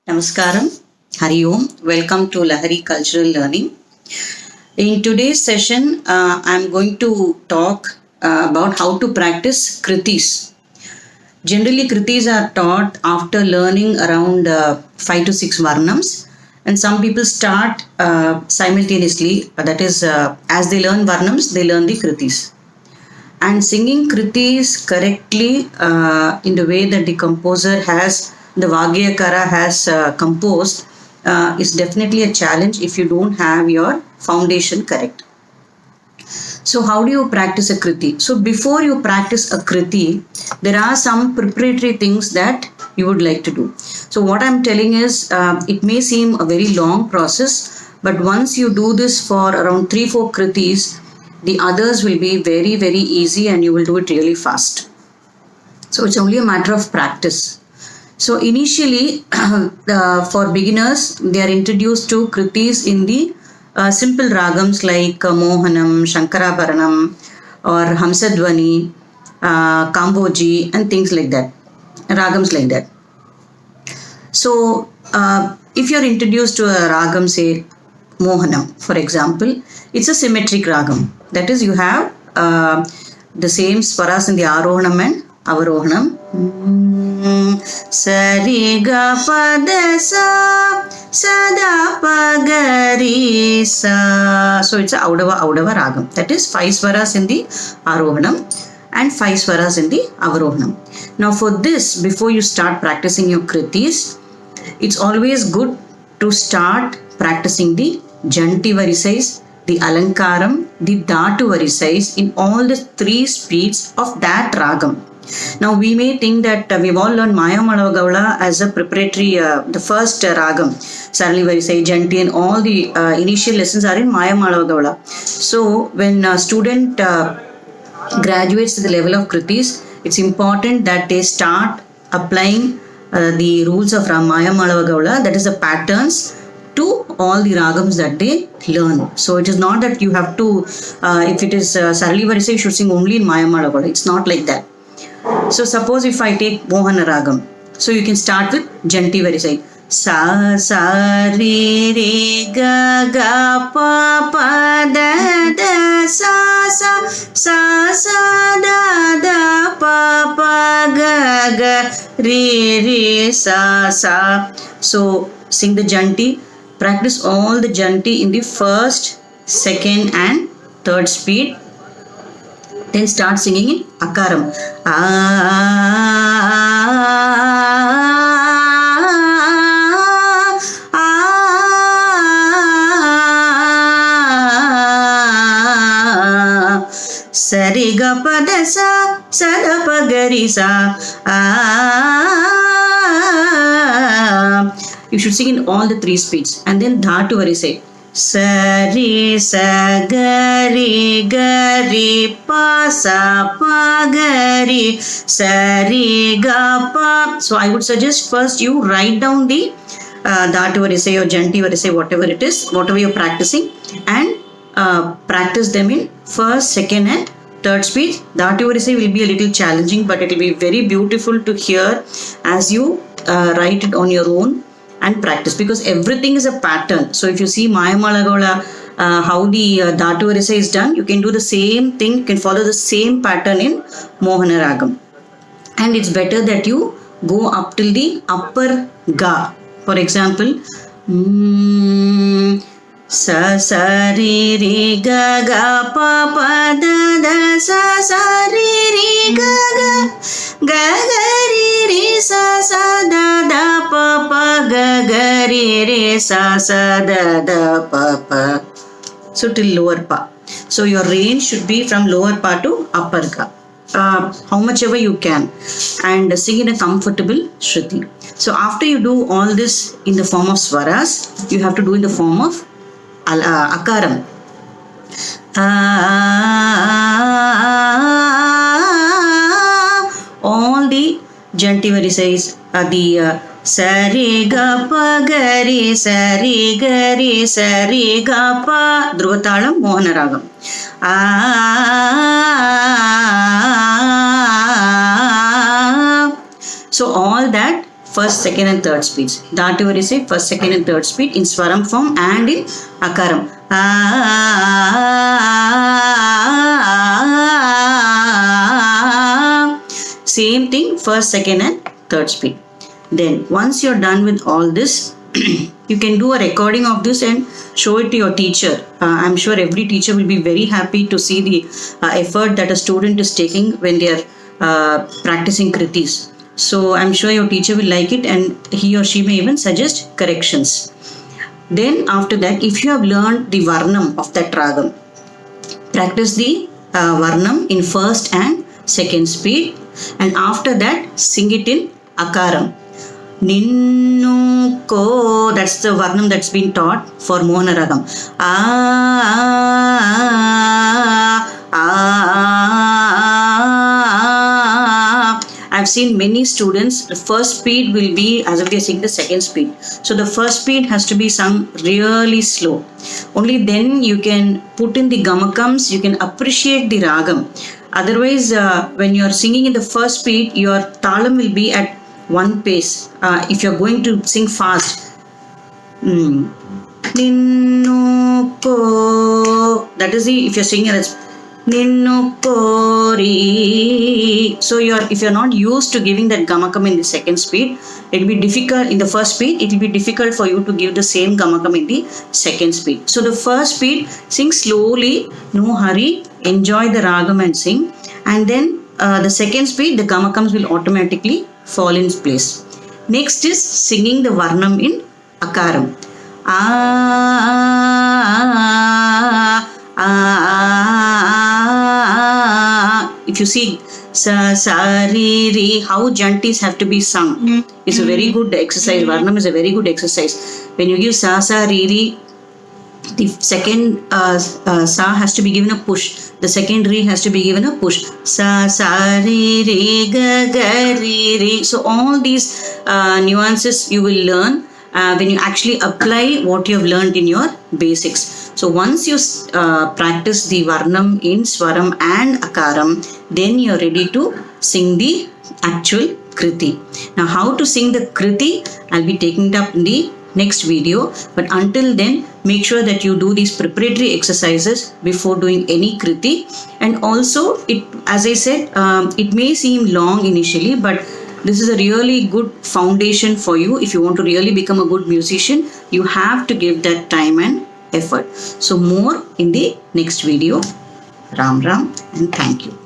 Namaskaram, Hari Om. Welcome to Lahari Cultural Learning. In today's session, I'm going to talk about how to practice kritis. Generally, kritis are taught after learning around 5 to 6 varnams, and some people start simultaneously. That is, as they learn varnams, they learn the kritis. And singing kritis correctly in the way that the composer has, the Vagyakara has composed, is definitely a challenge if you don't have your foundation correct. So how do you practice a kriti? So before you practice a kriti, there are some preparatory things that you would like to do. So what I'm telling is, it may seem a very long process, but once you do this for around 3-4 kritis, the others will be very, very easy and you will do it really fast. So it's only a matter of practice. So initially, for beginners, they are introduced to kritis in the simple ragams like Mohanam, Shankarabharanam, or Hamsadvani, Kamboji, and things like that, ragams like that. So if you're introduced to a ragam, say Mohanam, for example, it's a symmetric ragam. That is, you have the same swaras in the Arohanam and Avarohanam. Sariga Padasa Sada Pagarisa. So it's a Audava ragam. That is 5 swaras in the Arohanam and 5 swaras in the Avarohanam. Now for this, before you start practicing your kritis, it's always good to start practicing the Janti varisais, the Alankaram, the Dhatu varisais in all the 3 speeds of that ragam. Now we may think that we've all learned Maya Malavagaula as a preparatory, the first ragam, Sarali varisai, Janti, and all the initial lessons are in Maya Malavagaula. So when a student graduates to the level of kritis, it's important that they start applying the rules of Maya Malavagaula, that is the patterns, to all the ragams that they learn. So it is not that you have to, if it is Sarali Varisai, you should sing only in Maya Malavagaula. It's not like that. So suppose if I take Mohana ragam, so you can start with Janti Varisai. Sa sa re re ga ga pa pa da da sa sa sa sa da da pa pa ga ga re re sa sa. So sing the Janti. Practice all the Janti in the first, second and third speed. Then start singing in Akaram. Sariga Padasa Sada Pagarisa. You should sing in all the 3 speeds. And then Dhatu varisai. Sari sa gari gari pa sa pa gari sari ga pa. So I would suggest first you write down the Dhatu varisai or Janti varisai, whatever it is, whatever you're practicing, and practice them in first, second and third speed. Dhatu varisai will be a little challenging, but it will be very beautiful to hear as you write it on your own and practice, because everything is a pattern. So if you see Maya Malavagaula, how the Dhatu varisai is done, you can do the same thing, you can follow the same pattern in Mohana ragam. And it's better that you go up till the upper ga. For example, sa sa re re ga ga pa pa da da sa sa re re ga ga ga ga re re sa sa da da pa pa ga ga re re sa sa da da pa pa. So till lower pa. So your range should be from lower pa to upper ga. How much ever you can, and sing in a comfortable shruti. So after you do all this in the form of swaras, you have to do in the form of Akaram. All the Janti varisais are the Sari ga pa gari sari gari sari ga pa Dhruvatalam Mohana ragam. So all that first, second and third speeds. Dhatu is a first, second and third speed in Swaram form and in Akaram. Same thing, first, second and third speed. Then once you're done with all this, you can do a recording of this and show it to your teacher. I'm sure every teacher will be very happy to see the effort that a student is taking when they are practicing kritis. So I'm sure your teacher will like it, and he or she may even suggest corrections. Then after that, if you have learned the varnam of that ragam, practice the varnam in first and second speed, and after that sing it in akaram. Ninnu ko, that's the varnam that's been taught for Mohana Ragam. I've seen many students, the first speed will be as if they're singing the second speed. So the first speed has to be sung really slow. Only then you can put in the gamakams, you can appreciate the ragam. Otherwise, when you're singing in the first speed, your talam will be at one pace. If you're going to sing fast, Ninnu ko, that is the, if you're singing it's Ninnu kori. So if you're not used to giving that gamakam in the second speed, it will be difficult in the first speed. It will be difficult for you to give the same gamakam in the second speed. So the first speed, sing slowly, no hurry, enjoy the ragam and sing, and then the second speed, the gamakams will automatically fall in place. Next is singing the varnam in akaram. If you see sa ri ri, how jantis have to be sung, is a very good exercise. Varnam is a very good exercise. When you give sa ri ri, the second sa has to be given a push. The second re has to be given a push. Sa ri ri ga ga ri ri. So all these nuances you will learn when you actually apply what you have learned in your basics. So once you practice the varnam in swaram and akaram, then you are ready to sing the actual kriti. Now how to sing the kriti, I'll be taking it up in the next video, but until then make sure that you do these preparatory exercises before doing any kriti. And also, it, as I said, it may seem long initially, but this is a really good foundation for you. If you want to really become a good musician, you have to give that time and effort. So more in the next video. Ram Ram and thank you.